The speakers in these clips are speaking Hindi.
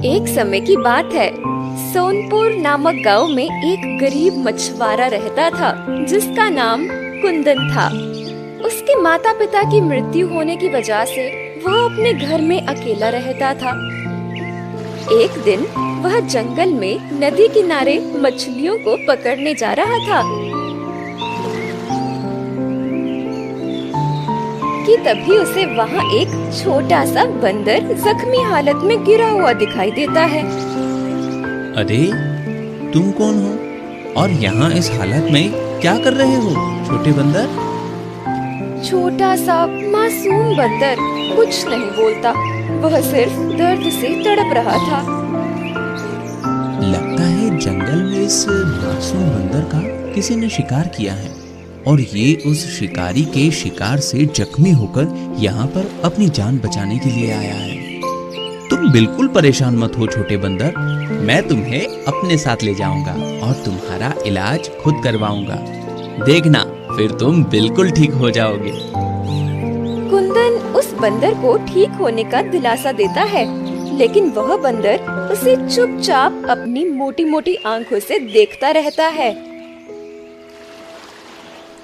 एक समय की बात है। सोनपुर नामक गांव में एक गरीब मछुआरा रहता था जिसका नाम कुंदन था। उसके माता पिता की मृत्यु होने की वजह से वह अपने घर में अकेला रहता था। एक दिन वह जंगल में नदी किनारे मछलियों को पकड़ने जा रहा था कि तभी उसे वहाँ एक छोटा सा बंदर जख्मी हालत में गिरा हुआ दिखाई देता है। अरे तुम कौन हो और यहाँ इस हालत में क्या कर रहे हो छोटे बंदर? छोटा सा मासूम बंदर कुछ नहीं बोलता, वह सिर्फ दर्द से तड़प रहा था। लगता है जंगल में इस मासूम बंदर का किसी ने शिकार किया है और ये उस शिकारी के शिकार से जख्मी होकर यहाँ पर अपनी जान बचाने के लिए आया है। तुम बिल्कुल परेशान मत हो छोटे बंदर, मैं तुम्हें अपने साथ ले जाऊंगा और तुम्हारा इलाज खुद करवाऊंगा। देखना फिर तुम बिल्कुल ठीक हो जाओगे। कुंदन उस बंदर को ठीक होने का दिलासा देता है, लेकिन वह बंदर उसे चुपचाप अपनी मोटी मोटी आंखों से देखता रहता है।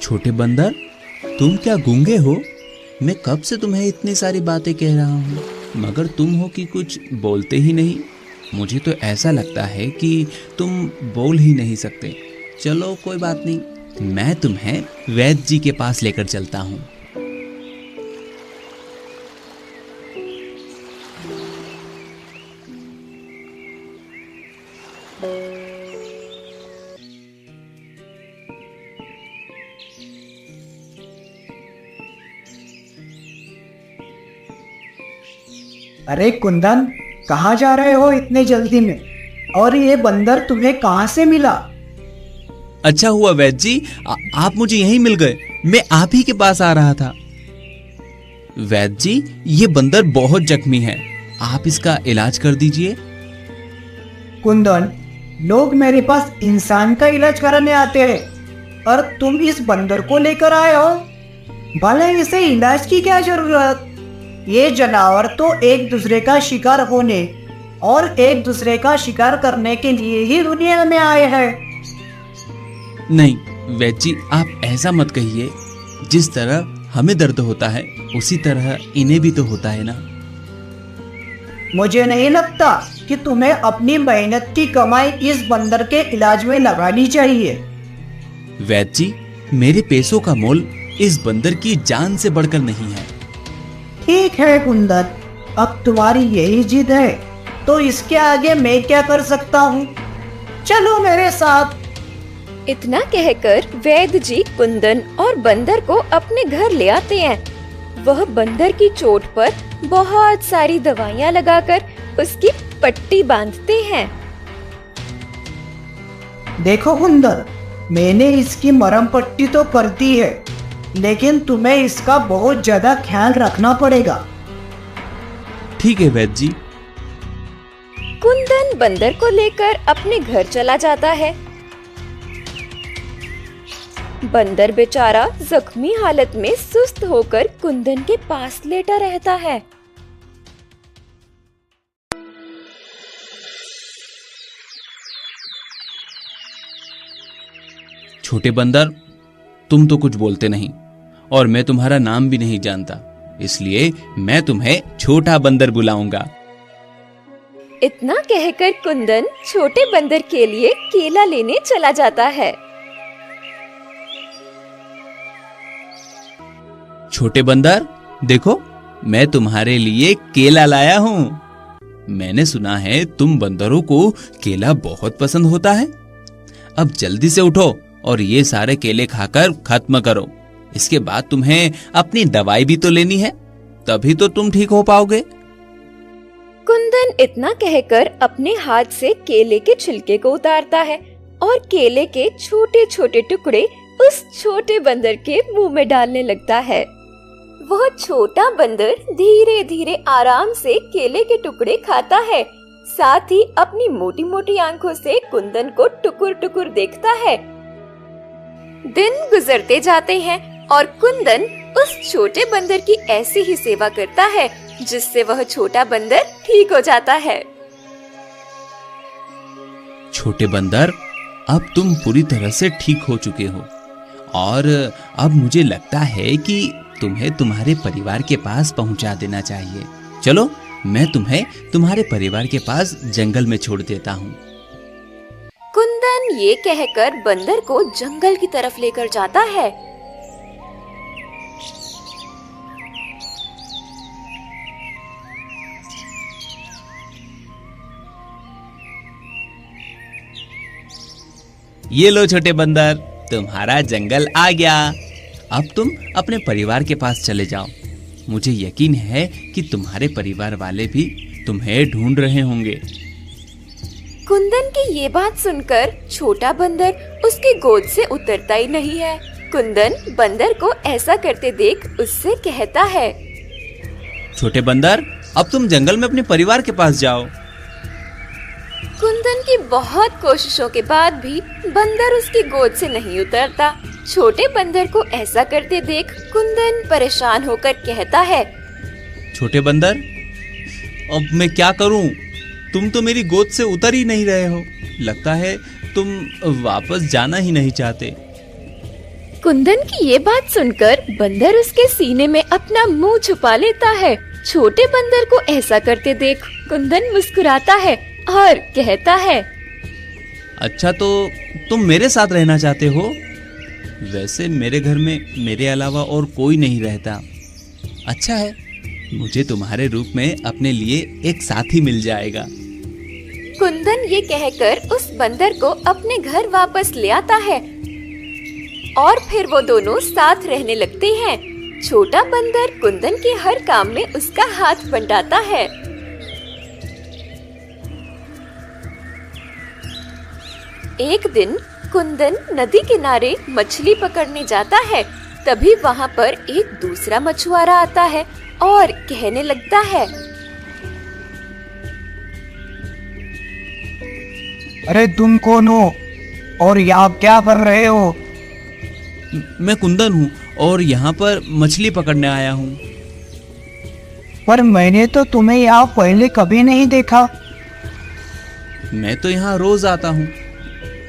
छोटे बंदर, तुम क्या गूंगे हो? मैं कब से तुम्हें इतनी सारी बातें कह रहा हूँ, मगर तुम हो कि कुछ बोलते ही नहीं। मुझे तो ऐसा लगता है कि तुम बोल ही नहीं सकते। चलो कोई बात नहीं, मैं तुम्हें वैद्य जी के पास लेकर चलता हूँ। अरे कुंदन, कहाँ जा रहे हो इतने जल्दी में? और ये बंदर तुम्हें कहाँ से मिला? अच्छा हुआ वैद्य जी, आप मुझे यहीं मिल गए। मैं आप ही के पास आ रहा था। वैद्य जी, ये बंदर बहुत जख्मी है, आप इसका इलाज कर दीजिए। कुंदन, लोग मेरे पास इंसान का इलाज कराने आते हैं और तुम इस बंदर को लेकर आए हो। भले इसे इलाज की क्या जरूरत? ये जानवर तो एक दूसरे का शिकार होने और एक दूसरे का शिकार करने के लिए ही दुनिया में आए हैं। नहीं वैद्य जी, आप ऐसा मत कहिए। जिस तरह हमें दर्द होता है उसी तरह इन्हें भी तो होता है ना। मुझे नहीं लगता कि तुम्हें अपनी मेहनत की कमाई इस बंदर के इलाज में लगानी चाहिए। वैद्य जी, मेरे पैसों का मोल इस बंदर की जान से बढ़कर नहीं है। ठीक है कुंदन, अब तुम्हारी यही जिद है तो इसके आगे मैं क्या कर सकता हूँ? चलो मेरे साथ। इतना कहकर वैद्य जी कुंदन और बंदर को अपने घर ले आते हैं। वह बंदर की चोट पर बहुत सारी दवाइयाँ लगाकर उसकी पट्टी बांधते हैं। देखो कुंदन, मैंने इसकी मरहम पट्टी तो कर दी है, लेकिन तुम्हें इसका बहुत ज्यादा ख्याल रखना पड़ेगा। ठीक है वैद्य जी। कुंदन बंदर को लेकर अपने घर चला जाता है। बंदर बेचारा जख्मी हालत में सुस्त होकर कुंदन के पास लेटा रहता है। छोटे बंदर, तुम तो कुछ बोलते नहीं और मैं तुम्हारा नाम भी नहीं जानता, इसलिए मैं तुम्हें छोटा बंदर बुलाऊंगा। इतना कहकर कुंदन छोटे बंदर के लिए केला लेने चला जाता है। छोटे बंदर, देखो मैं तुम्हारे लिए केला लाया हूँ। मैंने सुना है तुम बंदरों को केला बहुत पसंद होता है। अब जल्दी से उठो और ये सारे केले खाकर खत्म करो। इसके बाद तुम्हें अपनी दवाई भी तो लेनी है, तभी तो तुम ठीक हो पाओगे। कुंदन इतना कहकर अपने हाथ से केले के छिलके को उतारता है और केले के छोटे छोटे टुकड़े उस छोटे बंदर के मुंह में डालने लगता है। वह छोटा बंदर धीरे धीरे आराम से केले के टुकड़े खाता है, साथ ही अपनी मोटी मोटी आंखों से कुंदन को टुकुर टुकुर देखता है। दिन गुजरते जाते हैं और कुंदन उस छोटे बंदर की ऐसी ही सेवा करता है जिससे वह छोटा बंदर ठीक हो जाता है। छोटे बंदर, अब तुम पूरी तरह से ठीक हो चुके हो और अब मुझे लगता है कि तुम्हें तुम्हारे परिवार के पास पहुंचा देना चाहिए। चलो, मैं तुम्हें तुम्हारे परिवार के पास जंगल में छोड़ देता हूँ। कुंदन ये कहकर बंदर को जंगल की तरफ लेकर जाता है। ये लो छोटे बंदर, तुम्हारा जंगल आ गया। अब तुम अपने परिवार के पास चले जाओ। मुझे यकीन है कि तुम्हारे परिवार वाले भी तुम्हें ढूंढ रहे होंगे। कुंदन की ये बात सुनकर छोटा बंदर उसकी गोद से उतरता ही नहीं है। कुंदन बंदर को ऐसा करते देख उससे कहता है, छोटे बंदर, अब तुम जंगल में अपने परिवार के पास जाओ। कुंदन की बहुत कोशिशों के बाद भी बंदर उसकी गोद से नहीं उतरता। छोटे बंदर को ऐसा करते देख कुंदन परेशान होकर कहता है, छोटे बंदर, अब मैं क्या करूं? तुम तो मेरी गोद से उतर ही नहीं रहे हो। लगता है तुम वापस जाना ही नहीं चाहते। कुंदन की ये बात सुनकर बंदर उसके सीने में अपना मुंह छुपा लेता है। छोटे बंदर को ऐसा करते देख कुंदन मुस्कुराता है और कहता है, अच्छा, तो तुम मेरे साथ रहना चाहते हो? वैसे मेरे घर में मेरे अलावा और कोई नहीं रहता। अच्छा है, मुझे तुम्हारे रूप में अपने लिए एक साथी मिल जाएगा। कुंदन ये कहकर उस बंदर को अपने घर वापस ले आता है और फिर वो दोनों साथ रहने लगते हैं। छोटा बंदर कुंदन के हर काम में उसका हाथ बंटाता है। एक दिन कुंदन नदी किनारे मछली पकड़ने जाता है। तभी वहाँ पर एक दूसरा मछुआरा आता है और कहने लगता है, अरे तुम कौन हो और यहाँ क्या कर रहे हो? मैं कुंदन हूँ और यहाँ पर मछली पकड़ने आया हूँ। पर मैंने तो तुम्हें यहाँ पहले कभी नहीं देखा। मैं तो यहाँ रोज आता हूँ।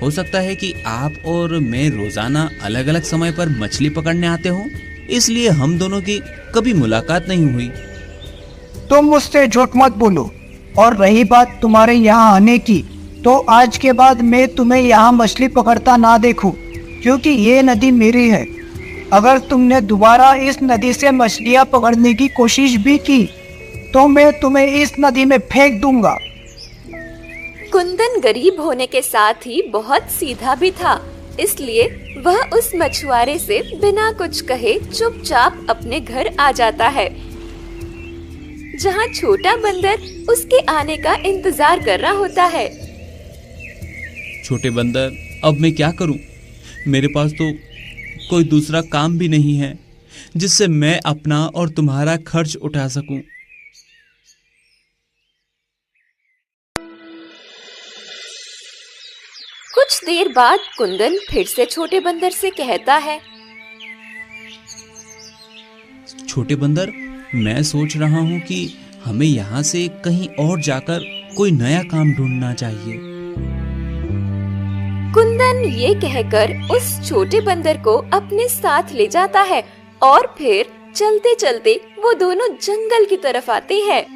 हो सकता है कि आप और मैं रोजाना अलग अलग समय पर मछली पकड़ने आते हो, इसलिए हम दोनों की कभी मुलाकात नहीं हुई। तुम मुझसे झूठ मत बोलो। और रही बात तुम्हारे यहाँ आने की, तो आज के बाद मैं तुम्हें यहाँ मछली पकड़ता ना देखूं, क्योंकि ये नदी मेरी है। अगर तुमने दोबारा इस नदी से मछलियाँ पकड़ने की कोशिश भी की तो मैं तुम्हें इस नदी में फेंक दूंगा। कुंदन गरीब होने के साथ ही बहुत सीधा भी था, इसलिए वह उस मछुआरे से बिना कुछ कहे चुपचाप अपने घर आ जाता है, जहाँ छोटा बंदर उसके आने का इंतजार कर रहा होता है। छोटे बंदर, अब मैं क्या करूं? मेरे पास तो कोई दूसरा काम भी नहीं है जिससे मैं अपना और तुम्हारा खर्च उठा सकूं। कुछ देर बाद कुंदन फिर से छोटे बंदर से कहता है, छोटे बंदर, मैं सोच रहा हूं कि हमें यहाँ से कहीं और जाकर कोई नया काम ढूंढना चाहिए। कुंदन ये कहकर उस छोटे बंदर को अपने साथ ले जाता है और फिर चलते चलते वो दोनों जंगल की तरफ आते हैं।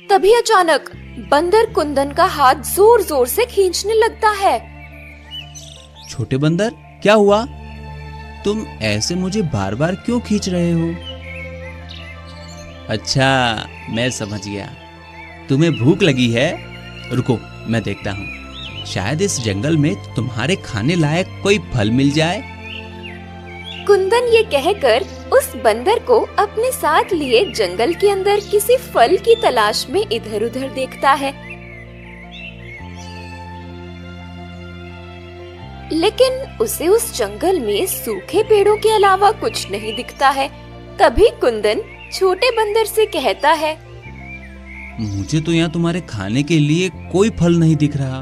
तभी अचानक बंदर कुंदन का हाथ जोर जोर से खींचने लगता है। छोटे बंदर, क्या हुआ? तुम ऐसे मुझे बार बार क्यों खींच रहे हो? अच्छा, मैं समझ गया, तुम्हें भूख लगी है। रुको, मैं देखता हूँ, शायद इस जंगल में तुम्हारे खाने लायक कोई फल मिल जाए। कुंदन ये कहकर उस बंदर को अपने साथ लिए जंगल के अंदर किसी फल की तलाश में इधर उधर देखता है, लेकिन उसे उस जंगल में सूखे पेड़ों के अलावा कुछ नहीं दिखता है। तभी कुंदन छोटे बंदर से कहता है, मुझे तो यहाँ तुम्हारे खाने के लिए कोई फल नहीं दिख रहा।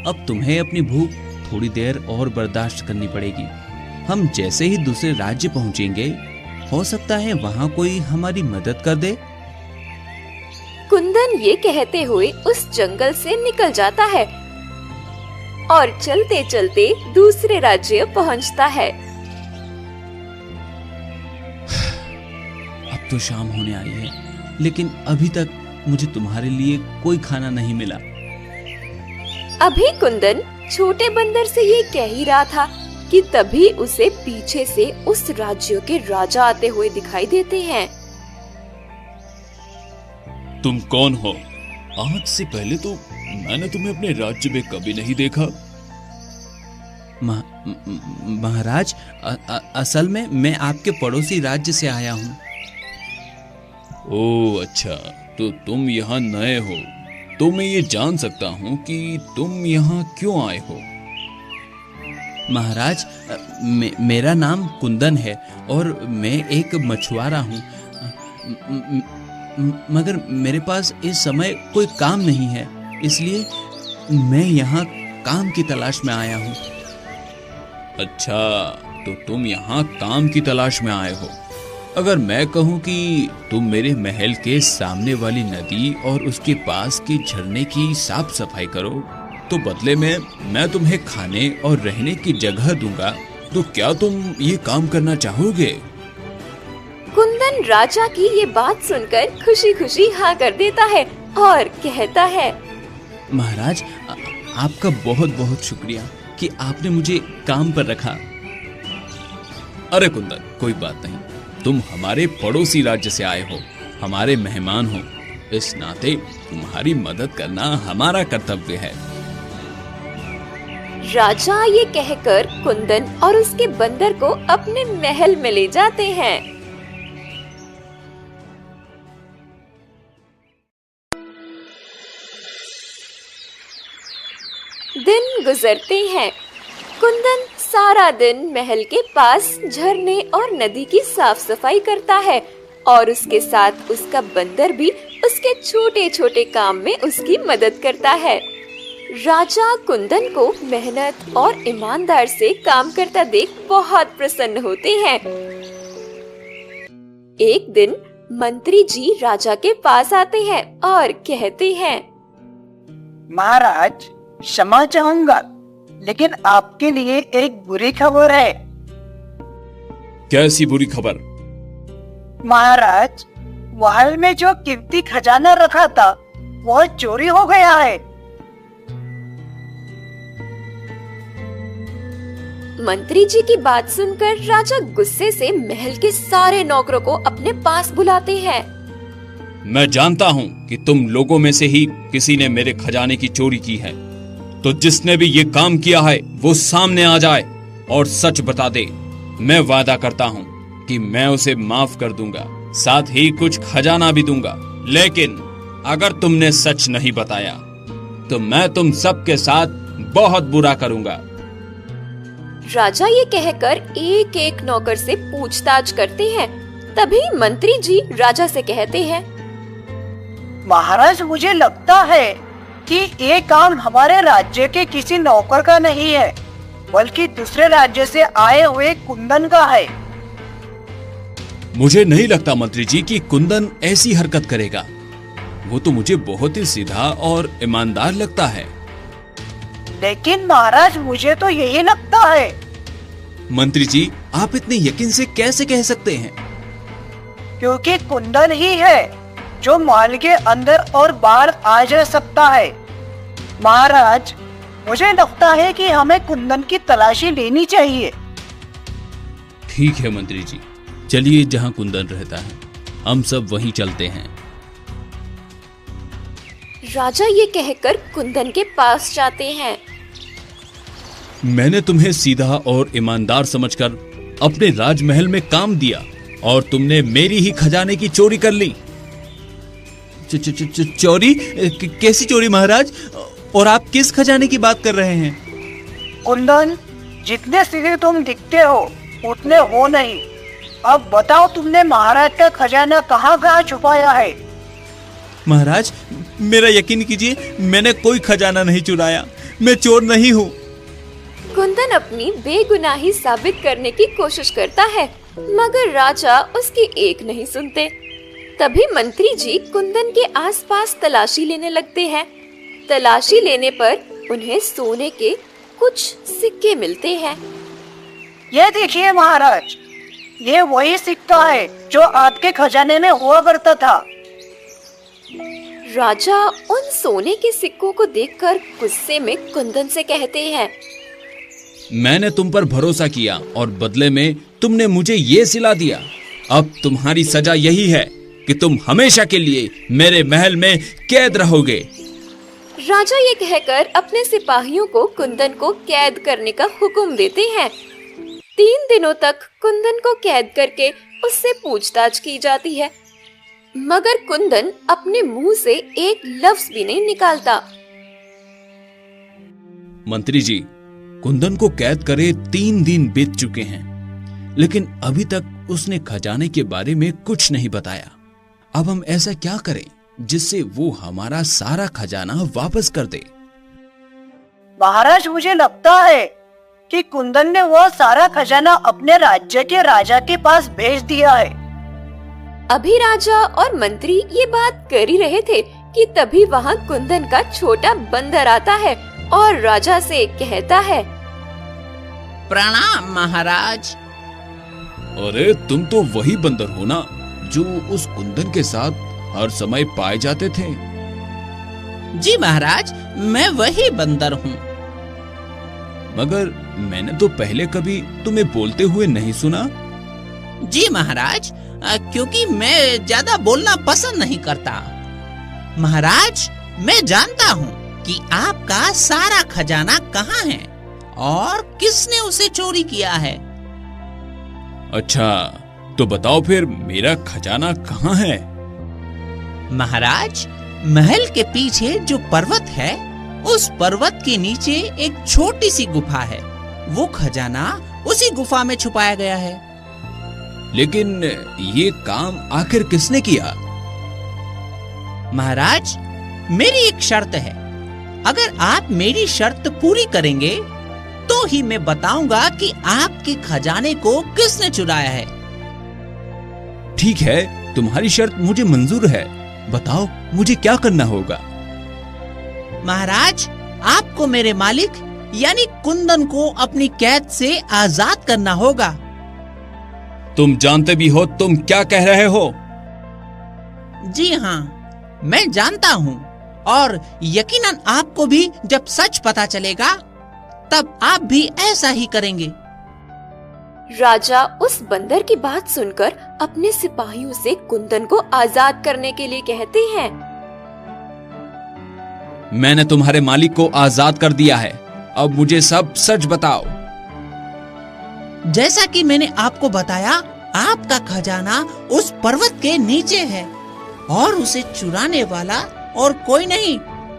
अब तुम्हें अपनी भूख थोड़ी देर और बर्दाश्त करनी पड़ेगी। हम जैसे ही दूसरे राज्य पहुँचेंगे हो सकता है वहाँ कोई हमारी मदद कर दे। कुंदन ये कहते हुए उस जंगल से निकल जाता है और चलते चलते दूसरे राज्य पहुंचता है। अब तो शाम होने आई है, लेकिन अभी तक मुझे तुम्हारे लिए कोई खाना नहीं मिला। अभी कुंदन छोटे बंदर से ये कह ही रहा था कि तभी उसे पीछे से उस राज्य के राजा आते हुए दिखाई देते हैं। तुम कौन हो? आज से पहले तो मैंने तुम्हें अपने राज्य में कभी नहीं देखा। महाराज, असल में मैं आपके पड़ोसी राज्य से आया हूँ। ओह अच्छा, तो तुम यहाँ नए हो, तो मैं ये जान सकता हूँ कि तुम यहाँ क्यों आए हो? महाराज, मेरा नाम कुंदन है और मैं एक मछुआरा हूँ, मगर मेरे पास इस समय कोई काम नहीं है, इसलिए मैं यहाँ काम की तलाश में आया हूँ। अच्छा, तो तुम यहाँ काम की तलाश में आए हो। अगर मैं कहूँ कि तुम मेरे महल के सामने वाली नदी और उसके पास के झरने की साफ सफाई करो, तो बदले में मैं तुम्हें खाने और रहने की जगह दूंगा, तो क्या तुम ये काम करना चाहोगे? कुंदन राजा की ये बात सुनकर खुशी खुशी हाँ कर देता है और कहता है, महाराज, आपका बहुत बहुत शुक्रिया कि आपने मुझे काम पर रखा। अरे कुंदन, कोई बात नहीं, तुम हमारे पड़ोसी राज्य से आए हो, हमारे मेहमान हो, इस नाते तुम्हारी मदद करना हमारा कर्तव्य है। राजा ये कहकर कुंदन और उसके बंदर को अपने महल में ले जाते हैं। दिन गुजरते हैं। कुंदन सारा दिन महल के पास झरने और नदी की साफ सफाई करता है और उसके साथ उसका बंदर भी उसके छोटे छोटे काम में उसकी मदद करता है। राजा कुंदन को मेहनत और ईमानदार से काम करता देख बहुत प्रसन्न होते हैं। एक दिन मंत्री जी राजा के पास आते हैं और कहते हैं, महाराज, क्षमा चाहूंगा, लेकिन आपके लिए एक बुरी खबर है। कैसी बुरी खबर? महाराज, महल में जो कीमती खजाना रखा था वो चोरी हो गया है। मंत्री जी की बात सुनकर राजा गुस्से से महल के सारे नौकरों को अपने पास बुलाते हैं। मैं जानता हूँ कि तुम लोगों में से ही किसी ने मेरे खजाने की चोरी की है, तो जिसने भी ये काम किया है वो सामने आ जाए और सच बता दे। मैं वादा करता हूँ कि मैं उसे माफ कर दूंगा, साथ ही कुछ खजाना भी दूंगा। लेकिन अगर तुमने सच नहीं बताया तो मैं तुम सबके साथ बहुत बुरा करूंगा। राजा ये कहकर एक एक नौकर से पूछताछ करते हैं। तभी मंत्री जी राजा से कहते हैं, महाराज, मुझे लगता है कि ये काम हमारे राज्य के किसी नौकर का नहीं है, बल्कि दूसरे राज्य से आए हुए कुंदन का है। मुझे नहीं लगता मंत्री जी कि कुंदन ऐसी हरकत करेगा। वो तो मुझे बहुत ही सीधा और ईमानदार लगता है। लेकिन महाराज, मुझे तो यही लगता है। मंत्री जी, आप इतने यकीन से कैसे कह सकते हैं? क्योंकि कुंदन ही है जो महल के अंदर और बाहर आ जा सकता है। महाराज, मुझे लगता है कि हमें कुंदन की तलाशी लेनी चाहिए। ठीक है मंत्री जी, चलिए जहाँ कुंदन रहता है हम सब वहीं चलते हैं। राजा ये कहकर कुंदन के पास जाते हैं। मैंने तुम्हें सीधा और ईमानदार समझकर अपने राजमहल में काम दिया और तुमने मेरी ही खजाने की चोरी कर ली। चोरी? कैसी चोरी महाराज? और आप किस खजाने की बात कर रहे हैं? कुंदन, जितने सीधे तुम दिखते हो उतने हो नहीं। अब बताओ, तुमने महाराज का खजाना कहाँ छुपाया है? महाराज, मेरा यकीन कीजिए, मैंने कोई खजाना नहीं चुराया, मैं चोर नहीं हूँ। कुंदन अपनी बेगुनाही साबित करने की कोशिश करता है मगर राजा उसकी एक नहीं सुनते। तभी मंत्री जी कुंदन के आसपास तलाशी लेने लगते हैं। तलाशी लेने पर उन्हें सोने के कुछ सिक्के मिलते हैं। ये देखिए महाराज, ये वही सिक्का है जो आपके खजाने में हुआ करता था। राजा उन सोने के सिक्कों को देखकर गुस्से में कुंदन से कहते हैं, मैंने तुम पर भरोसा किया और बदले में तुमने मुझे ये सिला दिया। अब तुम्हारी सजा यही है कि तुम हमेशा के लिए मेरे महल में कैद रहोगे। राजा ये कहकर अपने सिपाहियों को कुंदन को कैद करने का हुक्म देते हैं। 3 दिनों तक कुंदन को कैद करके उससे पूछताछ की जाती है, मगर कुंदन अपने मुंह से एक लफ्ज भी नहीं निकालता। मंत्री जी, कुंदन को कैद करे 3 दिन बीत चुके हैं, लेकिन अभी तक उसने खजाने के बारे में कुछ नहीं बताया। अब हम ऐसा क्या करें जिससे वो हमारा सारा खजाना वापस कर दे? महाराज, मुझे लगता है कि कुंदन ने वह सारा खजाना अपने राज्य के राजा के पास भेज दिया है। अभी राजा और मंत्री ये बात कर ही रहे थे कि तभी वहाँ कुंदन का छोटा बंदर आता है और राजा से कहता है, प्रणाम महाराज। अरे तुम तो वही बंदर हो ना जो उस कुंदन के साथ हर समय पाए जाते थे? जी महाराज, मैं वही बंदर हूँ। मगर मैंने तो पहले कभी तुम्हें बोलते हुए नहीं सुना। जी महाराज, क्योंकि मैं ज्यादा बोलना पसंद नहीं करता। महाराज, मैं जानता हूँ कि आपका सारा खजाना कहाँ है और किसने उसे चोरी किया है। अच्छा, तो बताओ फिर मेरा खजाना कहाँ है? महाराज, महल के पीछे जो पर्वत है, उस पर्वत के नीचे एक छोटी सी गुफा है। वो खजाना उसी गुफा में छुपाया गया है। लेकिन ये काम आखिर किसने किया? महाराज, मेरी एक शर्त है। अगर आप मेरी शर्त पूरी करेंगे तो ही मैं बताऊंगा कि आपके खजाने को किसने चुराया है। ठीक है, तुम्हारी शर्त मुझे मंजूर है। बताओ मुझे क्या करना होगा? महाराज, आपको मेरे मालिक यानी कुंदन को अपनी कैद से आजाद करना होगा। तुम जानते भी हो तुम क्या कह रहे हो? जी हाँ, मैं जानता हूँ और यकीनन आपको भी जब सच पता चलेगा तब आप भी ऐसा ही करेंगे। राजा उस बंदर की बात सुनकर अपने सिपाहियों से कुंदन को आजाद करने के लिए कहते हैं, मैंने तुम्हारे मालिक को आजाद कर दिया है। अब मुझे सब सच बताओ। जैसा कि मैंने आपको बताया, आपका खजाना उस पर्वत के नीचे है और उसे चुराने वाला और कोई नहीं,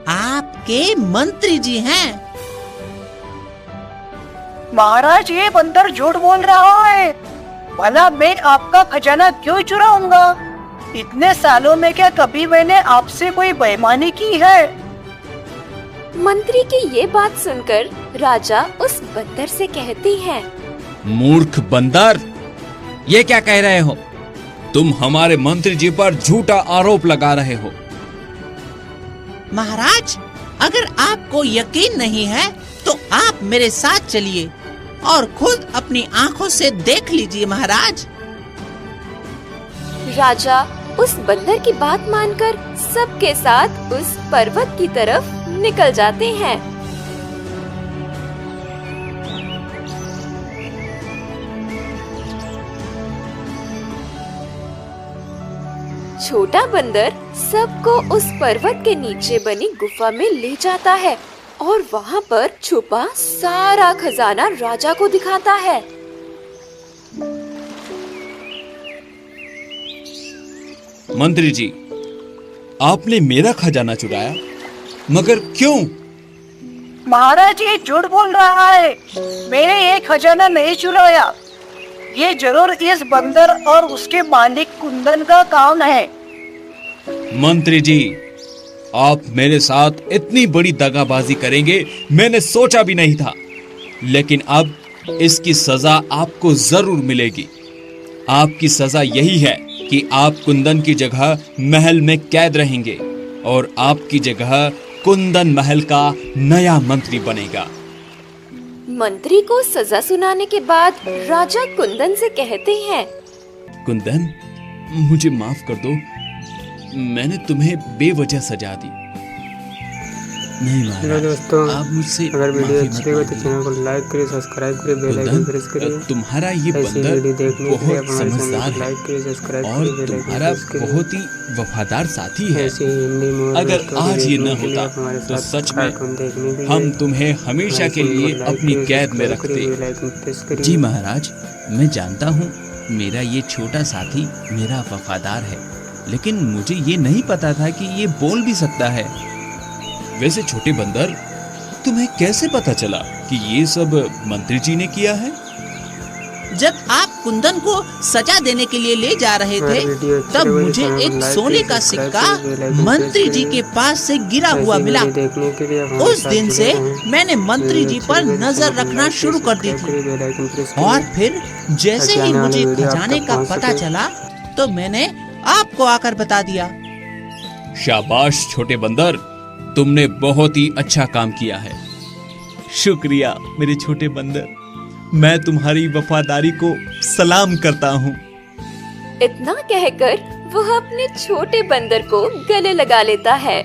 आपके मंत्री जी हैं। महाराज, ये बंदर झूठ बोल रहा है। भला मैं आपका खजाना क्यों चुराऊंगा? इतने सालों में क्या कभी मैंने आपसे कोई बेईमानी की है? मंत्री की ये बात सुनकर राजा उस बंदर से कहते हैं, मूर्ख बंदर, ये क्या कह रहे हो? तुम हमारे मंत्री जी पर झूठा आरोप लगा रहे हो। महाराज, अगर आपको यकीन नहीं है तो आप मेरे साथ चलिए और खुद अपनी आंखों से देख लीजिए। महाराज, राजा उस बंदर की बात मानकर सबके साथ उस पर्वत की तरफ निकल जाते हैं। छोटा बंदर सबको उस पर्वत के नीचे बनी गुफा में ले जाता है और वहाँ पर छुपा सारा खजाना राजा को दिखाता है। मंत्री जी, आपने मेरा खजाना चुराया, मगर क्यों? महाराज, ये झूठ बोल रहा है। मैंने ये खजाना नहीं चुराया। ये जरूर इस बंदर और उसके मालिक कुंदन का काम है। मंत्री जी, आप मेरे साथ इतनी बड़ी दगाबाजी करेंगे मैंने सोचा भी नहीं था, लेकिन अब इसकी सजा आपको जरूर मिलेगी। आपकी सजा यही है कि आप कुंदन की जगह महल में कैद रहेंगे और आपकी जगह कुंदन महल का नया मंत्री बनेगा। मंत्री को सजा सुनाने के बाद राजा कुंदन से कहते हैं, कुंदन, मुझे माफ कर दो, मैंने तुम्हें बेवजह सजा दी। नहीं हेलो महाराज, दोस्तों, आप मुझसे अगर वीडियो माफी अच्छी मत लगे तो मांगिए। चैनल को लाइक करिए, सब्सक्राइब करिए, बेल आइकन कुंदन, प्रेस करिए। तुम्हारा ये ऐसी बंदर वीडियो देखने के लिए आप बहुत हमारे समझदार चैनल को है लाइक करिए, सब्सक्राइब और करिए, बेल आइकन तुम्हारा प्रेस करिए। बहुत ही वफादार साथी है। ऐसी ही हिंदी मूवी अगर स्टोरी आज ये न देखने के लिए होता आप हमारे तो साथ सच में कार्टून देखने के लिए हम तुम्हें हमेशा के हमारे लिए चैनल को लाइक अपनी करिए, कैद में सब्सक्राइब करिए, रखते। बेल आइकन प्रेस करिए। जी महाराज, मैं जानता हूँ मेरा ये छोटा साथी मेरा वफादार है, लेकिन मुझे ये नहीं पता था कि ये बोल भी सकता है। वैसे छोटे बंदर, तुम्हें कैसे पता चला कि ये सब मंत्री जी ने किया है? जब आप कुंदन को सजा देने के लिए ले जा रहे हमारी थे वीडियो अच्छी तब लगे तो मुझे चैनल को एक लाइक सोने करिए, का सब्सक्राइब सिक्का करिए, बेल आइकन मंत्री प्रेस जी करिए। के पास से गिरा हुआ ऐसी मिला। वीडियो देखने के लिए आप हमारे उस साथ दिन जुड़े से रहें। मैंने मंत्री जी पर नजर रखना शुरू कर दी थी और फिर जैसे ही मुझे खजाने का पता चला तो मैंने आपको आकर बता दिया। शाबाश छोटे बंदर, तुमने बहुत ही अच्छा काम किया है। शुक्रिया मेरे छोटे बंदर, मैं तुम्हारी वफादारी को सलाम करता हूँ। इतना कहकर वह अपने छोटे बंदर को गले लगा लेता है